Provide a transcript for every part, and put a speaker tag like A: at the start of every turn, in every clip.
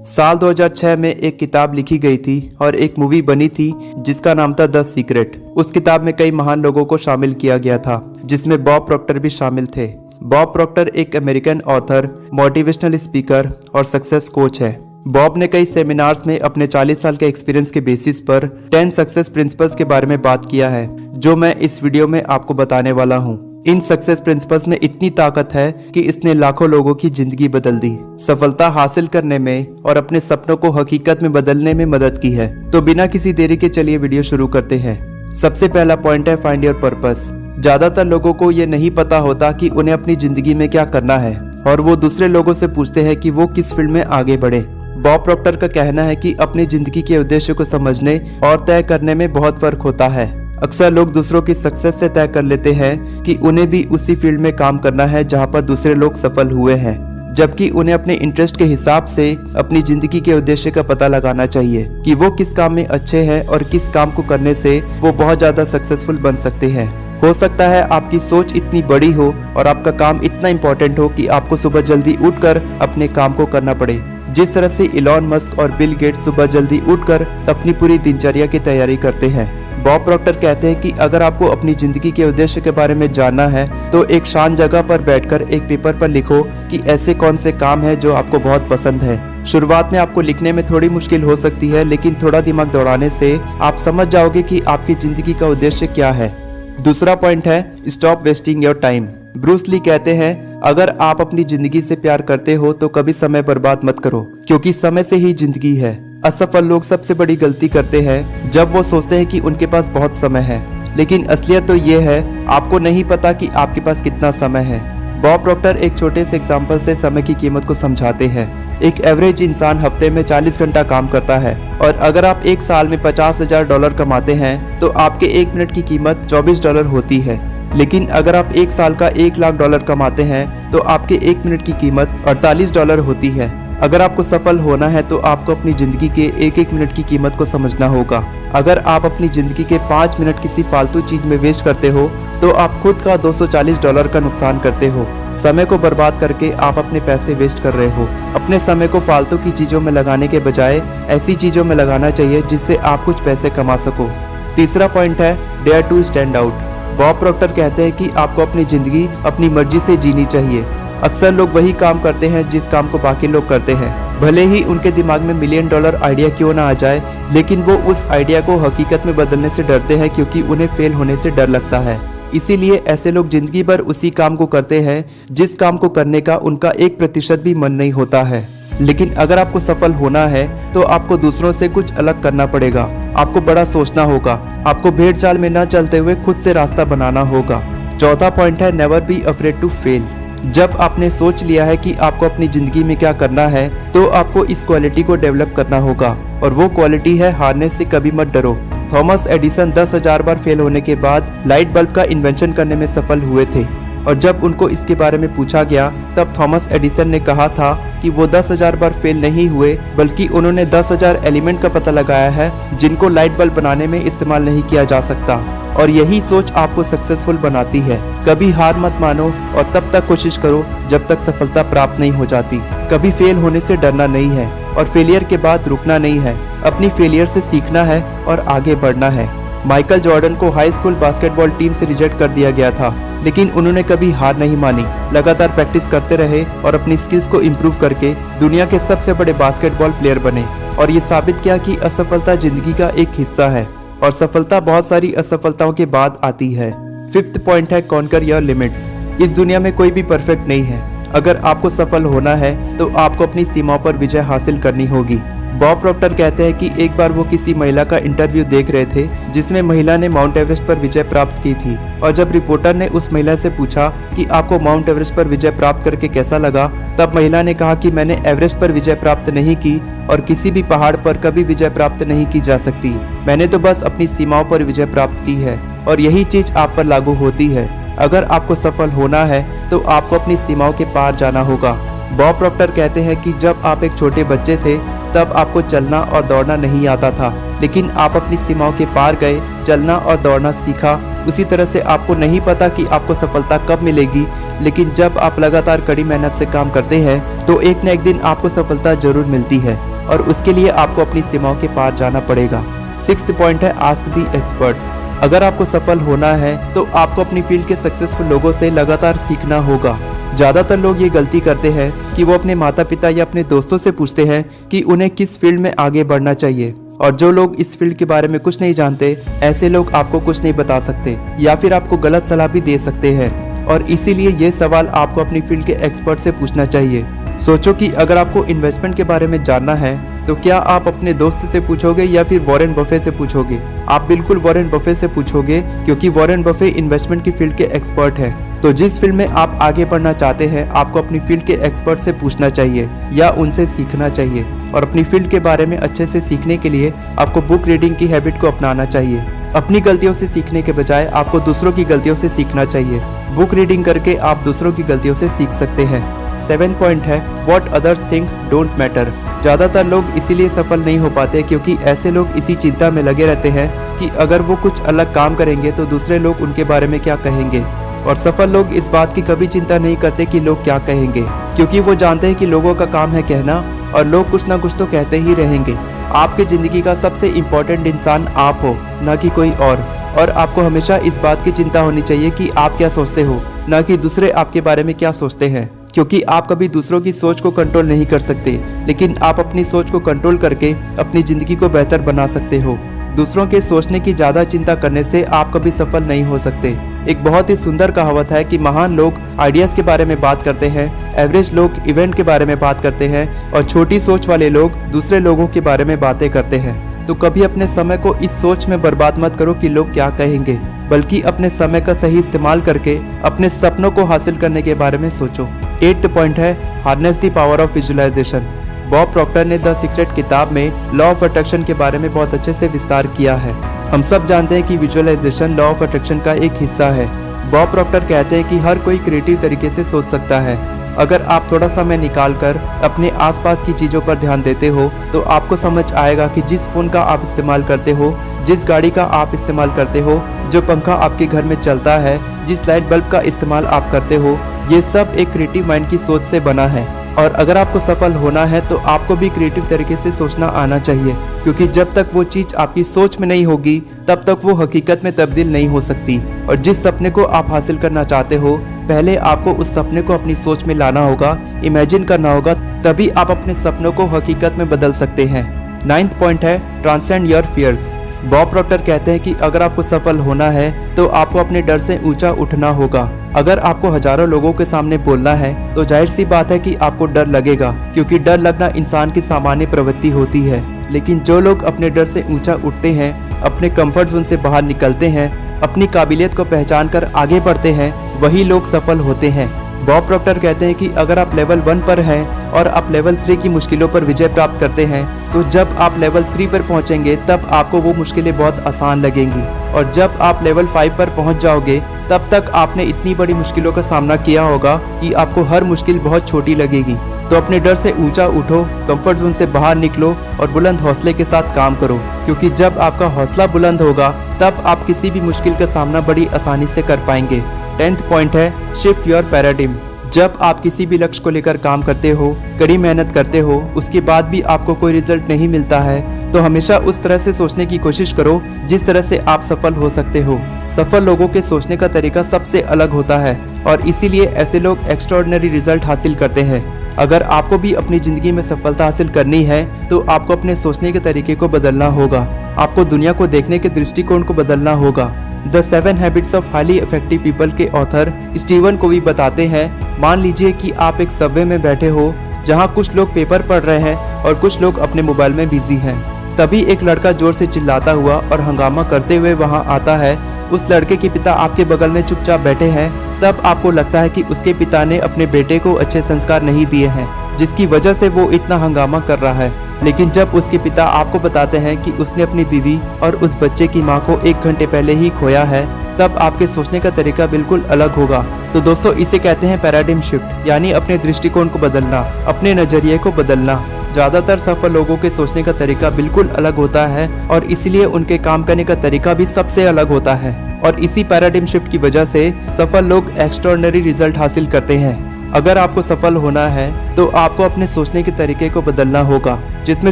A: साल 2006 में एक किताब लिखी गई थी और एक मूवी बनी थी जिसका नाम था द सीक्रेट। उस किताब में कई महान लोगों को शामिल किया गया था, जिसमें बॉब प्रॉक्टर भी शामिल थे। बॉब प्रॉक्टर एक अमेरिकन ऑथर, मोटिवेशनल स्पीकर और सक्सेस कोच है। बॉब ने कई सेमिनार्स में अपने 40 साल के एक्सपीरियंस के बेसिस पर 10 सक्सेस प्रिंसिपल्स के बारे में बात किया है, जो मैं इस वीडियो में आपको बताने वाला हूँ। इन सक्सेस प्रिंसिपल्स में इतनी ताकत है कि इसने लाखों लोगों की जिंदगी बदल दी, सफलता हासिल करने में और अपने सपनों को हकीकत में बदलने में मदद की है। तो बिना किसी देरी के चलिए वीडियो शुरू करते हैं। सबसे पहला पॉइंट है फाइंड योर पर्पस। ज्यादातर लोगों को ये नहीं पता होता कि उन्हें अपनी जिंदगी में क्या करना है और वो दूसरे लोगों से पूछते हैं कि वो किस फील्ड में आगे बढ़े। बॉब प्रॉक्टर का कहना है कि अपनी जिंदगी के उद्देश्य को समझने और तय करने में बहुत फर्क होता है। अक्सर लोग दूसरों की सक्सेस से तय कर लेते हैं कि उन्हें भी उसी फील्ड में काम करना है जहां पर दूसरे लोग सफल हुए हैं, जबकि उन्हें अपने इंटरेस्ट के हिसाब से अपनी जिंदगी के उद्देश्य का पता लगाना चाहिए कि वो किस काम में अच्छे हैं और किस काम को करने से वो बहुत ज्यादा सक्सेसफुल बन सकते हैं। हो सकता है आपकी सोच इतनी बड़ी हो और आपका काम इतना इम्पोर्टेंट हो कि आपको सुबह जल्दी उठकर अपने काम को करना पड़े, जिस तरह से इलॉन मस्क और बिल गेट्स सुबह जल्दी उठकर अपनी पूरी दिनचर्या की तैयारी करते हैं। बॉब प्रॉक्टर कहते हैं कि अगर आपको अपनी जिंदगी के उद्देश्य के बारे में जानना है तो एक शांत जगह पर बैठकर एक पेपर पर लिखो कि ऐसे कौन से काम हैं जो आपको बहुत पसंद है। शुरुआत में आपको लिखने में थोड़ी मुश्किल हो सकती है, लेकिन थोड़ा दिमाग दौड़ाने से आप समझ जाओगे कि आपकी जिंदगी का उद्देश्य क्या है। दूसरा पॉइंट है stop wasting your time. Bruce Lee कहते हैं अगर आप अपनी जिंदगी से प्यार करते हो तो कभी समय बर्बाद मत करो, क्योंकि समय से ही जिंदगी है। असफल लोग सबसे बड़ी गलती करते हैं जब वो सोचते हैं कि उनके पास बहुत समय है, लेकिन असलियत तो ये है आपको नहीं पता कि आपके पास कितना समय है। बॉब प्रॉक्टर एक छोटे से एग्जाम्पल से समय की कीमत को समझाते हैं। एक एवरेज इंसान हफ्ते में 40 घंटा काम करता है और अगर आप एक साल में $50,000 कमाते हैं तो आपके 1 मिनट की कीमत $24 होती है। लेकिन अगर आप एक साल का $1,00,000 कमाते हैं तो आपके 1 मिनट की कीमत $48 होती है। अगर आपको सफल होना है तो आपको अपनी जिंदगी के एक एक मिनट की कीमत को समझना होगा। अगर आप अपनी जिंदगी के 5 मिनट किसी फालतू चीज में वेस्ट करते हो तो आप खुद का $240 का नुकसान करते हो। समय को बर्बाद करके आप अपने पैसे वेस्ट कर रहे हो। अपने समय को फालतू की चीजों में लगाने के बजाय ऐसी चीजों में लगाना चाहिए जिससे आप कुछ पैसे कमा सको। तीसरा पॉइंट है dare to stand out. Bob Proctor कहते हैं कि आपको अपनी जिंदगी अपनी मर्जी से जीनी चाहिए। अक्सर लोग वही काम करते हैं जिस काम को बाकी लोग करते हैं, भले ही उनके दिमाग में $1 मिलियन आइडिया क्यों ना आ जाए, लेकिन वो उस आइडिया को हकीकत में बदलने से डरते हैं क्योंकि उन्हें फेल होने से डर लगता है। इसीलिए ऐसे लोग जिंदगी भर उसी काम को करते हैं जिस काम को करने का उनका 1% भी मन नहीं होता है। लेकिन अगर आपको सफल होना है तो आपको दूसरों से कुछ अलग करना पड़ेगा। आपको बड़ा सोचना होगा। आपको भेड़ चाल में न चलते हुए खुद से रास्ता बनाना होगा। चौथा पॉइंट है never be afraid to fail. जब आपने सोच लिया है कि आपको अपनी जिंदगी में क्या करना है तो आपको इस क्वालिटी को डेवलप करना होगा, और वो क्वालिटी है हारने से कभी मत डरो। थॉमस एडिसन 10,000 बार फेल होने के बाद लाइट बल्ब का इन्वेंशन करने में सफल हुए थे, और जब उनको इसके बारे में पूछा गया तब थॉमस एडिसन ने कहा था कि वो 10,000 बार फेल नहीं हुए, बल्कि उन्होंने 10,000 एलिमेंट का पता लगाया है जिनको लाइट बल्ब बनाने में इस्तेमाल नहीं किया जा सकता। और यही सोच आपको सक्सेसफुल बनाती है। कभी हार मत मानो और तब तक कोशिश करो जब तक सफलता प्राप्त नहीं हो जाती। कभी फेल होने से डरना नहीं है और फेलियर के बाद रुकना नहीं है। अपनी फेलियर से सीखना है और आगे बढ़ना है। माइकल जॉर्डन को हाई स्कूल बास्केटबॉल टीम से रिजेक्ट कर दिया गया था, लेकिन उन्होंने कभी हार नहीं मानी। लगातार प्रैक्टिस करते रहे और अपनी स्किल्स को इम्प्रूव करके दुनिया के सबसे बड़े बास्केटबॉल प्लेयर बने, और ये साबित किया कि असफलता जिंदगी का एक हिस्सा है और सफलता बहुत सारी असफलताओं के बाद आती है। फिफ्थ पॉइंट है कॉन्कर योर लिमिट्स। इस दुनिया में कोई भी परफेक्ट नहीं है। अगर आपको सफल होना है तो आपको अपनी सीमाओं पर विजय हासिल करनी होगी। बॉब प्रॉक्टर कहते हैं कि एक बार वो किसी महिला का इंटरव्यू देख रहे थे जिसमें महिला ने माउंट एवरेस्ट पर विजय प्राप्त की थी, और जब रिपोर्टर ने उस महिला से पूछा कि आपको माउंट एवरेस्ट पर विजय प्राप्त करके कैसा लगा, तब महिला ने कहा कि मैंने एवरेस्ट पर विजय प्राप्त नहीं की और किसी भी पहाड़ पर कभी विजय प्राप्त नहीं की जा सकती। मैंने तो बस अपनी सीमाओं पर विजय प्राप्त की है, और यही चीज आप पर लागू होती है। अगर आपको सफल होना है तो आपको अपनी सीमाओं के पार जाना होगा। बॉब प्रॉक्टर कहते हैं कि जब आप एक छोटे बच्चे थे तब आपको चलना और दौड़ना नहीं आता था, लेकिन आप अपनी सीमाओं के पार गए, चलना और दौड़ना सीखा। उसी तरह से आपको नहीं पता कि आपको सफलता कब मिलेगी, लेकिन जब आप लगातार कड़ी मेहनत से काम करते हैं तो एक न एक दिन आपको सफलता जरूर मिलती है। और उसके लिए आपको अपनी सीमाओं के पार जाना पड़ेगा। 6th पॉइंट है आस्क द एक्सपर्ट्स। अगर आपको सफल होना है तो आपको अपनी फील्ड के सक्सेसफुल लोगों से लगातार सीखना होगा। ज़्यादातर लोग ये गलती करते हैं कि वो अपने माता पिता या अपने दोस्तों से पूछते हैं कि उन्हें किस फील्ड में आगे बढ़ना चाहिए, और जो लोग इस फील्ड के बारे में कुछ नहीं जानते, ऐसे लोग आपको कुछ नहीं बता सकते या फिर आपको गलत सलाह भी दे सकते हैं। और इसीलिए ये सवाल आपको अपनी फील्ड के एक्सपर्ट से पूछना चाहिए। सोचो कि अगर आपको इन्वेस्टमेंट के बारे में जानना है तो क्या आप अपने दोस्त से पूछोगे या फिर वॉरेन बफे से पूछोगे? आप बिल्कुल वॉरेन बफे से पूछोगे, क्योंकि वॉरेन बफे इन्वेस्टमेंट की फील्ड के एक्सपर्ट है। तो जिस फील्ड में आप आगे बढ़ना चाहते हैं, आपको अपनी फील्ड के एक्सपर्ट से पूछना चाहिए या उनसे सीखना चाहिए। और अपनी फील्ड के बारे में अच्छे से सीखने के लिए आपको बुक रीडिंग की हैबिट को अपनाना चाहिए। अपनी गलतियों से सीखने के बजाय आपको दूसरों की गलतियों से सीखना चाहिए। बुक रीडिंग करके आप दूसरों की गलतियों से सीख सकते हैं। 7th पॉइंट है what others think don't matter. ज़्यादातर लोग इसीलिए सफल नहीं हो पाते क्योंकि ऐसे लोग इसी चिंता में लगे रहते हैं कि अगर वो कुछ अलग काम करेंगे तो दूसरे लोग उनके बारे में क्या कहेंगे। और सफल लोग इस बात की कभी चिंता नहीं करते कि लोग क्या कहेंगे, क्योंकि वो जानते हैं कि लोगों का काम है कहना और लोग कुछ ना कुछ तो कहते ही रहेंगे। आपकी ज़िंदगी का सबसे इम्पोर्टेंट इंसान आप हो, न कि कोई और आपको हमेशा इस बात की चिंता होनी चाहिए कि आप क्या सोचते हो, न कि दूसरे आपके बारे में क्या सोचते हैं। क्योंकि आप कभी दूसरों की सोच को कंट्रोल नहीं कर सकते, लेकिन आप अपनी सोच को कंट्रोल करके अपनी ज़िंदगी को बेहतर बना सकते हो। दूसरों के सोचने की ज़्यादा चिंता करने से आप कभी सफल नहीं हो सकते। एक बहुत ही सुंदर कहावत है कि महान लोग आइडियाज़ के बारे में बात करते हैं, एवरेज लोग इवेंट के बारे में बात करते हैं और छोटी सोच वाले लोग दूसरे लोगों के बारे में बातें करते हैं। तो कभी अपने समय को इस सोच में बर्बाद मत करो कि लोग क्या कहेंगे, बल्कि अपने समय का सही इस्तेमाल करके अपने सपनों को हासिल करने के बारे में सोचो। 8th पॉइंट है harness the power of visualisation. Bob Proctor ने द सीक्रेट किताब में लॉ ऑफ अट्रैक्शन के बारे में बहुत अच्छे से विस्तार किया है। हम सब जानते हैं कि विजुअलाइजेशन लॉ ऑफ अट्रैक्शन का एक हिस्सा है। बॉब प्रॉक्टर कहते हैं कि हर कोई क्रिएटिव तरीके से सोच सकता है। अगर आप थोड़ा समय निकाल कर अपने आसपास की चीज़ों पर ध्यान देते हो तो आपको समझ आएगा कि जिस फ़ोन का आप इस्तेमाल करते हो, जिस गाड़ी का आप इस्तेमाल करते हो, जो पंखा आपके घर में चलता है, जिस लाइट बल्ब का इस्तेमाल आप करते हो, ये सब एक क्रिएटिव माइंड की सोच से बना है। और अगर आपको सफल होना है तो आपको भी क्रिएटिव तरीके से सोचना आना चाहिए, क्योंकि जब तक वो चीज़ आपकी सोच में नहीं होगी तब तक वो हकीकत में तब्दील नहीं हो सकती। और जिस सपने को आप हासिल करना चाहते हो, पहले आपको उस सपने को अपनी सोच में लाना होगा, इमेजिन करना होगा, तभी आप अपने सपनों को हकीकत में बदल सकते हैं। 9th पॉइंट है transcend your fears. Bob Proctor कहते हैं कि अगर आपको सफल होना है तो आपको अपने डर से ऊंचा उठना होगा। अगर आपको हजारों लोगों के सामने बोलना है तो जाहिर सी बात है कि आपको डर लगेगा, क्योंकि डर लगना इंसान की सामान्य प्रवृत्ति होती है। लेकिन जो लोग अपने डर से ऊंचा उठते हैं, अपने कंफर्ट जोन से बाहर निकलते हैं, अपनी काबिलियत को पहचान कर आगे बढ़ते हैं, वही लोग सफल होते हैं। बॉब प्रॉक्टर कहते हैं कि अगर आप लेवल 1 पर हैं और आप लेवल 3 की मुश्किलों पर विजय प्राप्त करते हैं, तो जब आप लेवल 3 पर पहुंचेंगे तब आपको वो मुश्किलें बहुत आसान लगेंगी। और जब आप लेवल 5 पर पहुंच जाओगे तब तक आपने इतनी बड़ी मुश्किलों का सामना किया होगा कि आपको हर मुश्किल बहुत छोटी लगेगी। तो अपने डर से ऊंचा उठो, कंफर्ट जोन से बाहर निकलो और बुलंद हौसले के साथ काम करो, क्योंकि जब आपका हौसला बुलंद होगा तब आप किसी भी मुश्किल का सामना बड़ी आसानी से कर पाएंगे। 10th पॉइंट है शिफ्ट योर पैराडिम। जब आप किसी भी लक्ष्य को लेकर काम करते हो, कड़ी मेहनत करते हो, उसके बाद भी आपको कोई रिजल्ट नहीं मिलता है, तो हमेशा उस तरह से सोचने की कोशिश करो जिस तरह से आप सफल हो सकते हो। सफल लोगों के सोचने का तरीका सबसे अलग होता है और इसीलिए ऐसे लोग एक्स्ट्राऑर्डिनरी रिजल्ट हासिल करते हैं। अगर आपको भी अपनी जिंदगी में सफलता हासिल करनी है तो आपको अपने सोचने के तरीके को बदलना होगा। आपको दुनिया को देखने के दृष्टिकोण को बदलना होगा। The 7 habits of highly effective people के ऑथर स्टीवन कोवी बताते हैं, मान लीजिए कि आप एक सबवे में बैठे हो जहां कुछ लोग पेपर पढ़ रहे हैं और कुछ लोग अपने मोबाइल में बिजी हैं। तभी एक लड़का जोर से चिल्लाता हुआ और हंगामा करते हुए वहां आता है। उस लड़के के पिता आपके बगल में चुपचाप बैठे हैं। तब आपको लगता है कि उसके पिता ने अपने बेटे को अच्छे संस्कार नहीं दिए हैं, जिसकी वजह से वो इतना हंगामा कर रहा है। लेकिन जब उसके पिता आपको बताते हैं कि उसने अपनी बीवी और उस बच्चे की मां को 1 घंटे पहले ही खोया है, तब आपके सोचने का तरीका बिल्कुल अलग होगा। तो दोस्तों, इसे कहते हैं पैराडिम शिफ्ट, यानी अपने दृष्टिकोण को बदलना, अपने नजरिए को बदलना। ज्यादातर सफल लोगों के सोचने का तरीका बिल्कुल अलग होता है और इसलिए उनके काम करने का तरीका भी सबसे अलग होता है। और इसी पैराडिम शिफ्ट की वजह से सफल लोग एक्स्ट्राऑर्डिनरी रिजल्ट हासिल करते हैं। अगर आपको सफल होना है तो आपको अपने सोचने के तरीके को बदलना होगा, जिसमें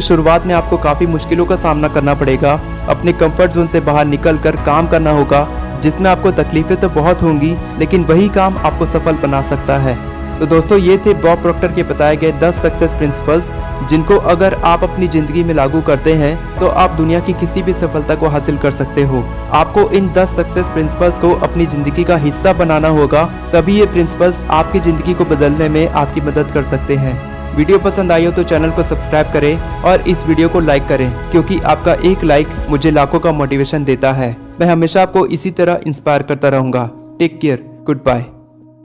A: शुरुआत में आपको काफी मुश्किलों का सामना करना पड़ेगा। अपने कंफर्ट जोन से बाहर निकलकर काम करना होगा, जिसमें आपको तकलीफें तो बहुत होंगी, लेकिन वही काम आपको सफल बना सकता है। तो दोस्तों, ये थे बॉब प्रॉक्टर के बताए गए 10 सक्सेस प्रिंसिपल्स, जिनको अगर आप अपनी जिंदगी में लागू करते हैं तो आप दुनिया की किसी भी सफलता को हासिल कर सकते हो। आपको इन 10 सक्सेस प्रिंसिपल्स को अपनी जिंदगी का हिस्सा बनाना होगा, तभी ये प्रिंसिपल्स आपकी जिंदगी को बदलने में आपकी मदद कर सकते हैं। वीडियो पसंद आई हो तो चैनल को सब्सक्राइब करें और इस वीडियो को लाइक करें, क्योंकि आपका एक लाइक मुझे लाखों का मोटिवेशन देता है। मैं हमेशा आपको इसी तरह इंस्पायर करता रहूंगा। Take care, good bye.